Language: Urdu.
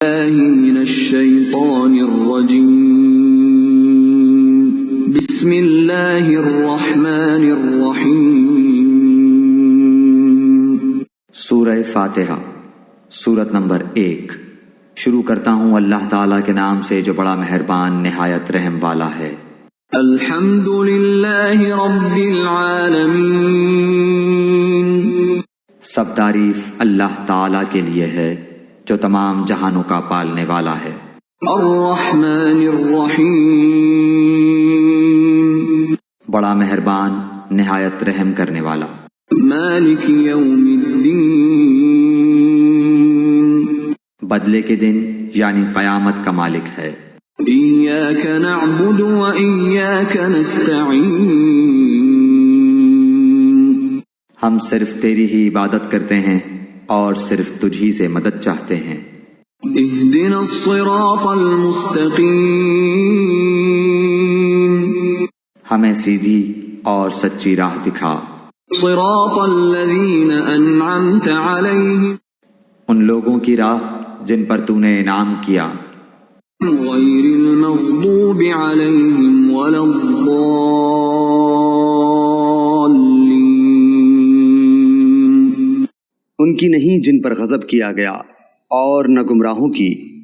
من الشیطان الرجیم بسم اللہ الرحمن الرحیم۔ سورہ فاتحہ، سورت نمبر 1۔ شروع کرتا ہوں اللہ تعالیٰ کے نام سے جو بڑا مہربان نہایت رحم والا ہے۔ الحمد للہ رب العالمین، سب تعریف اللہ تعالیٰ کے لیے ہے جو تمام جہانوں کا پالنے والا ہے۔ الرحمن الرحیم، بڑا مہربان نہایت رحم کرنے والا۔ مالک یوم الدین، بدلے کے دن یعنی قیامت کا مالک ہے۔ ایاک نعبد و ایاک نستعین، ہم صرف تیری ہی عبادت کرتے ہیں اور صرف تجھی سے مدد چاہتے ہیں۔ اہدنا الصراط المستقیم، ہمیں سیدھی اور سچی راہ دکھا۔ صراط الذین انعمت علیہم، ان لوگوں کی راہ جن پر تو نے انعام کیا، غیر المغضوب علیہم ولا الضالین، ان کی نہیں جن پر غضب کیا گیا اور نہ گمراہوں کی۔